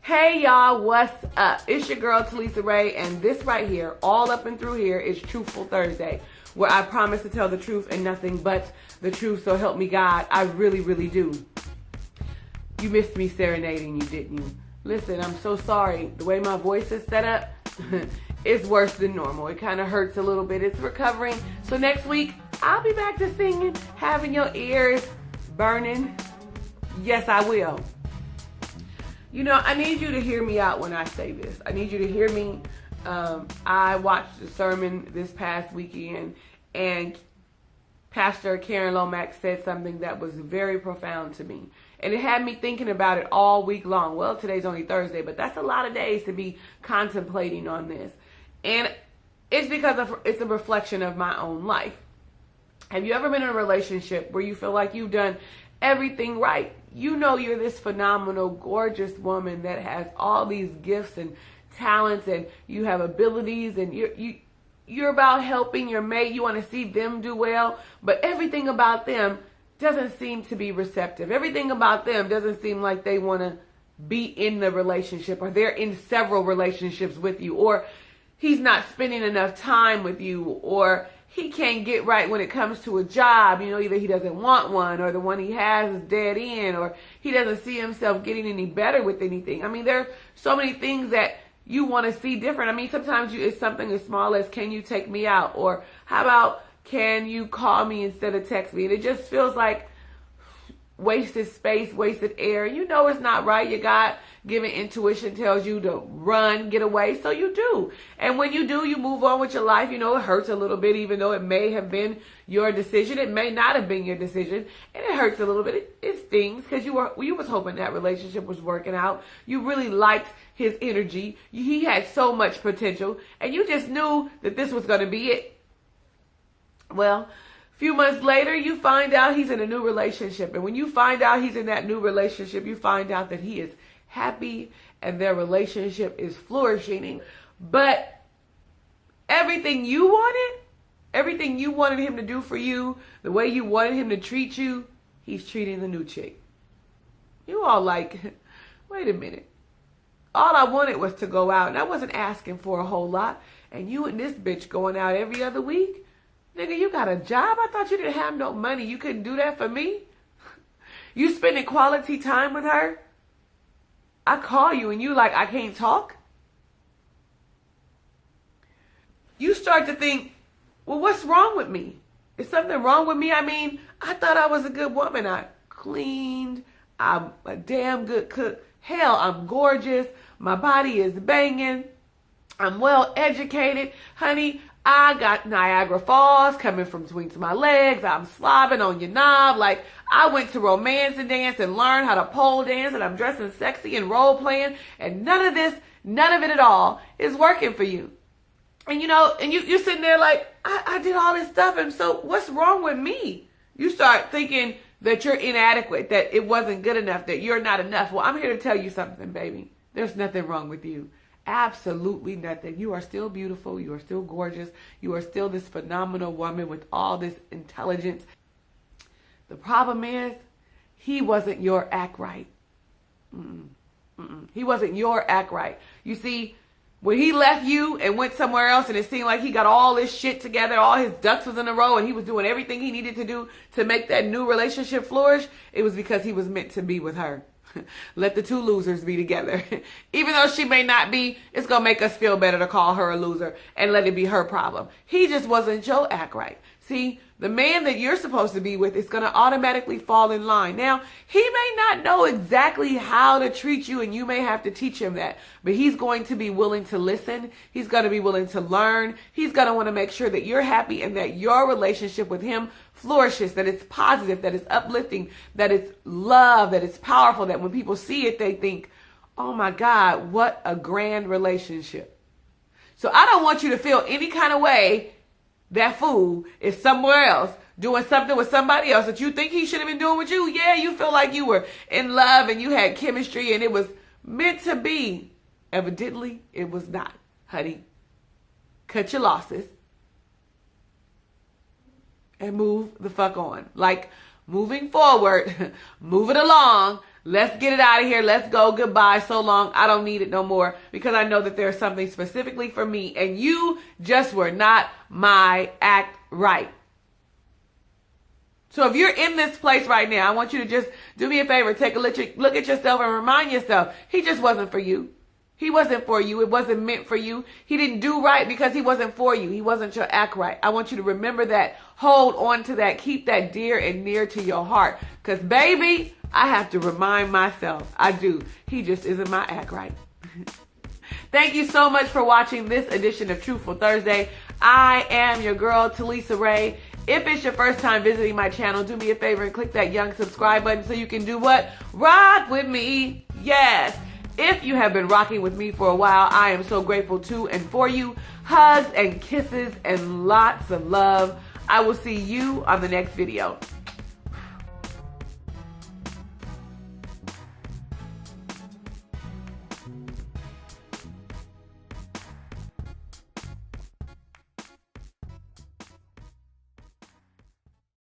Hey y'all, what's up? It's your girl Talisa Rae, and this right here, all up and through here, is Truthful Thursday, where I promise to tell the truth and nothing but the truth, so help me God. I really, really do. You missed me serenading you, didn't you? Listen, I'm so sorry. The way my voice is set up, it's worse than normal. It kind of hurts a little bit. It's recovering. So next week, I'll be back to singing, having your ears burning. Yes, I will. You know, I need you to hear me out when I say this. I need you to hear me. I watched the sermon this past weekend, and Pastor Karen Lomax said something that was very profound to me. And it had me thinking about it all week long. Well, today's only Thursday, but that's a lot of days to be contemplating on this. And it's because it's a reflection of my own life. Have you ever been in a relationship where you feel like you've done everything right? You know you're this phenomenal, gorgeous woman that has all these gifts and talents, and you have abilities, and you're about helping your mate. You want to see them do well, but everything about them doesn't seem to be receptive. Everything about them doesn't seem like they want to be in the relationship, or they're in several relationships with you, or he's not spending enough time with you, or he can't get right when it comes to a job. You know, either he doesn't want one, or the one he has is dead end, or he doesn't see himself getting any better with anything. I mean, there are so many things that you want to see different. I mean, sometimes it's something as small as, can you take me out? Or how about, can you call me instead of text me? And it just feels like wasted space, wasted air. You know it's not right. Your God-given intuition tells you to run, get away, so you do. And when you do, you move on with your life. You know, it hurts a little bit, even though it may have been your decision. It may not have been your decision, and it hurts a little bit. It stings, because you was hoping that relationship was working out. You really liked his energy. He had so much potential, and you just knew that this was going to be it. Well, a few months later, you find out he's in a new relationship. And when you find out he's in that new relationship, you find out that he is happy and their relationship is flourishing. But everything you wanted him to do for you, the way you wanted him to treat you, he's treating the new chick. You all like, wait a minute. All I wanted was to go out, and I wasn't asking for a whole lot. And you and this bitch going out every other week? Nigga, you got a job? I thought you didn't have no money. You couldn't do that for me? You spending quality time with her? I call you and you like, I can't talk? You start to think, well, what's wrong with me? Is something wrong with me? I mean, I thought I was a good woman. I cleaned. I'm a damn good cook. Hell, I'm gorgeous. My body is banging. I'm well educated. Honey, I got Niagara Falls coming from between my legs. I'm slobbing on your knob. Like, I went to romance and dance and learned how to pole dance, and I'm dressing sexy and role playing, and none of it at all is working for you. And you know, and you're sitting there like, I did all this stuff, and so what's wrong with me? You start thinking that you're inadequate, that it wasn't good enough, that you're not enough. Well, I'm here to tell you something, baby. There's nothing wrong with you. Absolutely nothing. You are still beautiful. You are still gorgeous. You are still this phenomenal woman with all this intelligence. The problem is, he wasn't your act right. He wasn't your act right. You see, when he left you and went somewhere else, and it seemed like he got all this shit together, all his ducks was in a row, and he was doing everything he needed to do to make that new relationship flourish, it was because he was meant to be with her. Let the two losers be together. Even though she may not be, it's going to make us feel better to call her a loser and let it be her problem. He just wasn't your act right. See, the man that you're supposed to be with is going to automatically fall in line. Now, he may not know exactly how to treat you, and you may have to teach him that. But he's going to be willing to listen. He's going to be willing to learn. He's going to want to make sure that you're happy and that your relationship with him flourishes, that it's positive, that it's uplifting, that it's love, that it's powerful, that when people see it, they think, oh my God, what a grand relationship. So I don't want you to feel any kind of way that fool is somewhere else doing something with somebody else that you think he should have been doing with you. Yeah, you feel like you were in love and you had chemistry and it was meant to be. Evidently, it was not, honey. Cut your losses and move the fuck on. Like, moving forward, move it along. Let's get it out of here. Let's go. Goodbye. So long. I don't need it no more because I know that there's something specifically for me and you just were not my act right. So if you're in this place right now, I want you to just do me a favor. Take a look at yourself and remind yourself, he just wasn't for you. He wasn't for you. It wasn't meant for you. He didn't do right because he wasn't for you. He wasn't your act right. I want you to remember that. Hold on to that. Keep that dear and near to your heart. Because, baby, I have to remind myself. I do. He just isn't my act right. Thank you so much for watching this edition of Truthful Thursday. I am your girl, Talisa Rae. If it's your first time visiting my channel, do me a favor and click that young subscribe button so you can do what? Rock with me. Yes. If you have been rocking with me for a while, I am so grateful to and for you. Hugs and kisses and lots of love. I will see you on the next video.